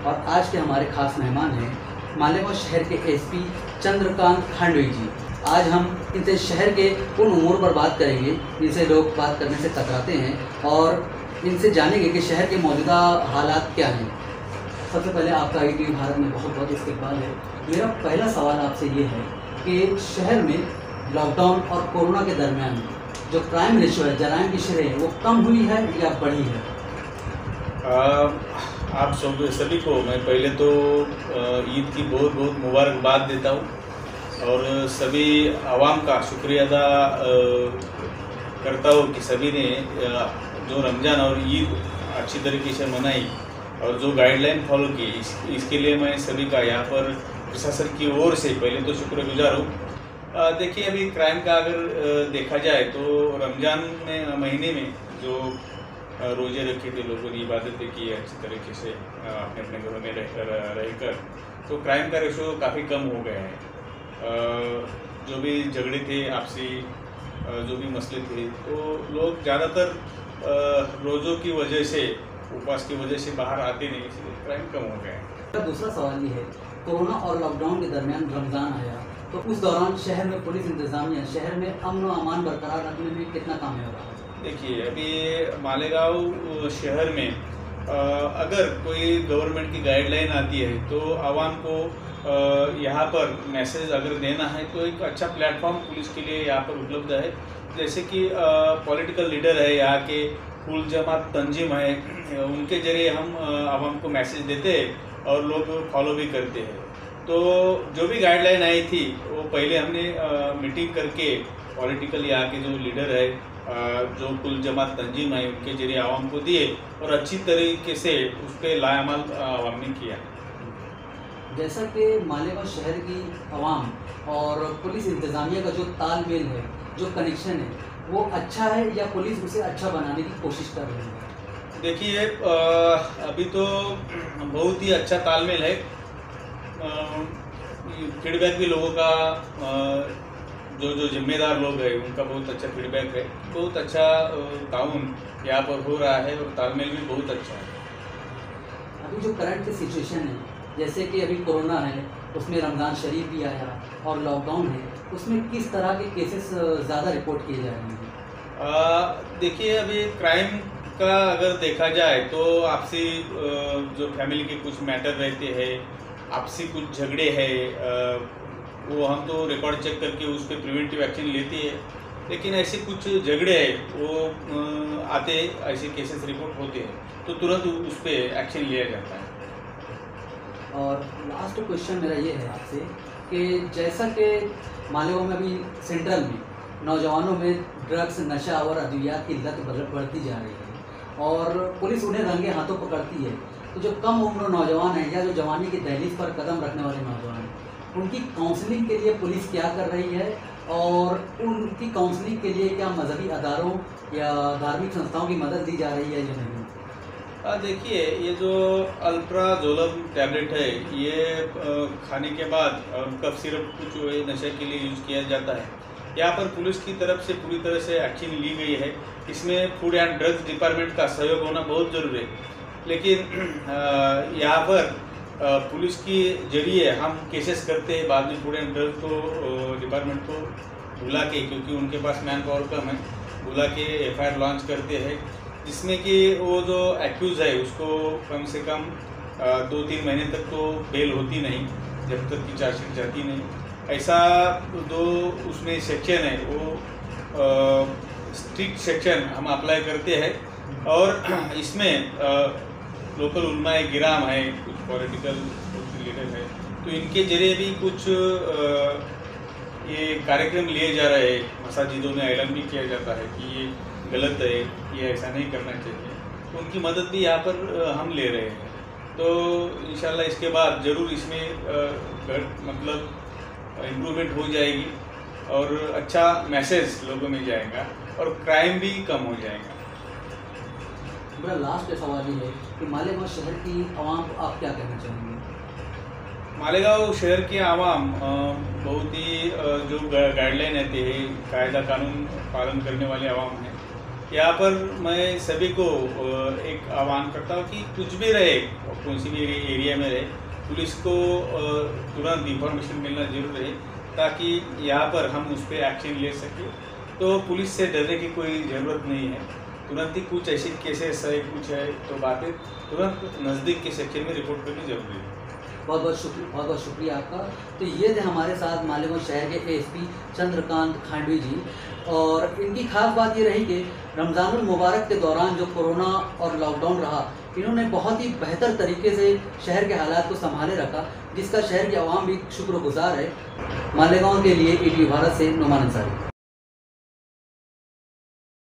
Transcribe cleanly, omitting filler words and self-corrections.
और आज के हमारे खास मेहमान हैं मालेगांव शहर के एसपी चंद्रकांत खांडवी जी। आज हम इनसे शहर के उन उमूर पर बात करेंगे जिनसे लोग बात करने से कतराते हैं और इनसे जानेंगे कि शहर के मौजूदा हालात क्या हैं। सबसे पहले आपका ITV भारत में बहुत बहुत इस्तेमाल है। मेरा पहला सवाल आपसे ये है कि शहर में लॉकडाउन और कोरोना के दरमियान जो क्राइम रेशो है, जराइम की शरह है, वो कम हुई है या बढ़ी है? आप सभी को मैं पहले तो ईद की बहुत बहुत मुबारकबाद देता हूँ और सभी आवाम का शुक्रिया अदा करता हूँ कि सभी ने जो रमज़ान और ईद अच्छी तरीके से मनाई और जो गाइडलाइन फॉलो की, इसके लिए मैं सभी का यहाँ पर प्रशासन की ओर से पहले तो शुक्रगुजार हूँ। देखिए, अभी क्राइम का अगर देखा जाए तो रमज़ान में महीने में जो रोजे रखे थे, लोगों ने इबादतें की अच्छी तरीके से अपने अपने घरों में रहकर, तो क्राइम का रेशो काफ़ी कम हो गया है। जो भी झगड़े थे आपसी, जो भी मसले थे, तो लोग ज़्यादातर रोज़ों की वजह से, उपवास की वजह से बाहर आते नहीं, इसलिए क्राइम कम हो गया है। दूसरा सवाल ये है, कोरोना और लॉकडाउन के दरमियान रमज़ान आया, तो उस दौरान शहर में पुलिस इंतजामिया शहर में अमन व अमान बरकरार रखने में कितना कामयाब रहा? देखिए, अभी मालेगांव शहर में अगर कोई गवर्नमेंट की गाइडलाइन आती है तो आवाम को यहाँ पर मैसेज अगर देना है तो एक अच्छा प्लेटफॉर्म पुलिस के लिए यहाँ पर उपलब्ध है। जैसे कि पॉलिटिकल लीडर है, यहाँ के कुल जमात तंजीम है, उनके जरिए हम आवाम को मैसेज देते हैं और लोग फॉलो भी करते हैं। तो जो भी गाइडलाइन आई थी वो पहले हमने मीटिंग करके पॉलिटिकल यहाँ के जो लीडर है, जो कुल जमात तंजीम है, उनके जरिए आवाम को दिए और अच्छी तरीके से उस पर लायामल आवाम ने किया। जैसा कि मालेगांव शहर की आवाम और पुलिस इंतजामिया का जो तालमेल है, जो कनेक्शन है, वो अच्छा है या पुलिस उसे अच्छा बनाने की कोशिश कर रही है? देखिए, अभी तो बहुत ही अच्छा तालमेल है। फीडबैक भी लोगों का, जो जिम्मेदार लोग हैं उनका बहुत अच्छा फीडबैक है, बहुत अच्छा ताउन यहाँ पर हो रहा है और तालमेल भी बहुत अच्छा है। अभी जो करंट सिचुएशन है, जैसे कि अभी कोरोना है, उसमें रमज़ान शरीफ भी आया और लॉकडाउन है, उसमें किस तरह के केसेस ज़्यादा रिपोर्ट किए जा रहे हैं? देखिए, अभी क्राइम का अगर देखा जाए तो आपसी जो फैमिली के कुछ मैटर रहते हैं, आपसी कुछ झगड़े हैं, वो हम तो रिकॉर्ड चेक करके उस पर प्रिवेंटिव एक्शन लेते हैं। लेकिन ऐसे कुछ झगड़े हैं वो आते, ऐसे केसेस रिपोर्ट होते हैं तो तुरंत उस पर एक्शन लिया जाता है। और लास्ट क्वेश्चन मेरा ये है आपसे कि जैसा कि मालेगांव में अभी सेंट्रल में नौजवानों में ड्रग्स, नशा और अद्वियात की लत बढ़ती जा रही है और पुलिस उन्हें रंगे हाथों पकड़ती है, तो जो कम उम्र नौजवान हैं या जो जवानी की दहलीज पर कदम रखने वाले नौजवान हैं, उनकी काउंसलिंग के लिए पुलिस क्या कर रही है और उनकी काउंसलिंग के लिए क्या मजहबी अदारों या धार्मिक संस्थाओं की मदद दी जा रही है या नहीं? देखिए, ये जो अल्ट्राजोलम टैबलेट है, ये खाने के बाद कफ सिरप कुछ नशे के लिए यूज़ किया जाता है। यहाँ पर पुलिस की तरफ से पूरी तरह से एक्शन ली गई है। इसमें फूड एंड ड्रग्स डिपार्टमेंट का सहयोग होना बहुत ज़रूरी है। लेकिन यहाँ पर पुलिस के जरिए हम केसेस करते हैं, बाद में फूड एंड ड्रग्स को डिपार्टमेंट को बुला के, क्योंकि उनके पास मैन पावर कम है, बुला के FIR लॉन्च करते हैं, जिसमें कि वो जो एक्यूज़ है उसको कम से कम 2-3 महीने तक तो बेल होती नहीं जब तक की चार्जशीट जाती नहीं। ऐसा जो उसमें सेक्शन है वो स्ट्रिक्ट सेक्शन हम अप्लाई करते हैं और इसमें लोकल उलमाए गिराम है, कुछ पॉलिटिकल लीडर है, तो इनके जरिए भी कुछ ये कार्यक्रम लिए जा रहे हैं। मसाजिदों में ऐलान भी किया जाता है कि ये गलत है, ये ऐसा नहीं करना चाहिए, तो उनकी मदद भी यहाँ पर हम ले रहे हैं। तो इंशाल्लाह इसके बाद ज़रूर इसमें मतलब इम्प्रूवमेंट हो जाएगी और अच्छा मैसेज लोगों में जाएगा और क्राइम भी कम हो जाएगा। मेरा लास्ट सवाल ये है कि मालेगांव शहर की आवाम को आप क्या कहना चाहेंगे? मालेगांव शहर की आवाम बहुत ही जो गाइडलाइन रहती है, कायदा कानून पालन करने वाले आवाम हैं यहाँ पर मैं सभी को एक आह्वान करता हूँ कि कुछ भी रहे, कौन सी भी एरिया में रहे, पुलिस को तुरंत इंफॉर्मेशन मिलना जरूर है, ताकि यहाँ पर हम उस पर एक्शन ले सकें। तो पुलिस से डरने की कोई ज़रूरत नहीं है। तुरंत ही कुछ ऐसे केसेस है, कुछ है तो बातें तुरंत नज़दीक के सेक्शन में रिपोर्ट करनी जरूरी है। बहुत बहुत शुक्रिया आपका। तो ये थे हमारे साथ मालेगांव शहर के एएसपी चंद्रकांत खांडवी जी, और इनकी खास बात ये रही कि रमज़ानुल मुबारक के दौरान जो कोरोना और लॉकडाउन रहा, इन्होंने बहुत ही बेहतर तरीके से शहर के हालात को संभाले रखा, जिसका शहर की आवाम भी शुक्रगुजार है। मालेगांव के लिए ईटीवी भारत से नुमान अंसारी।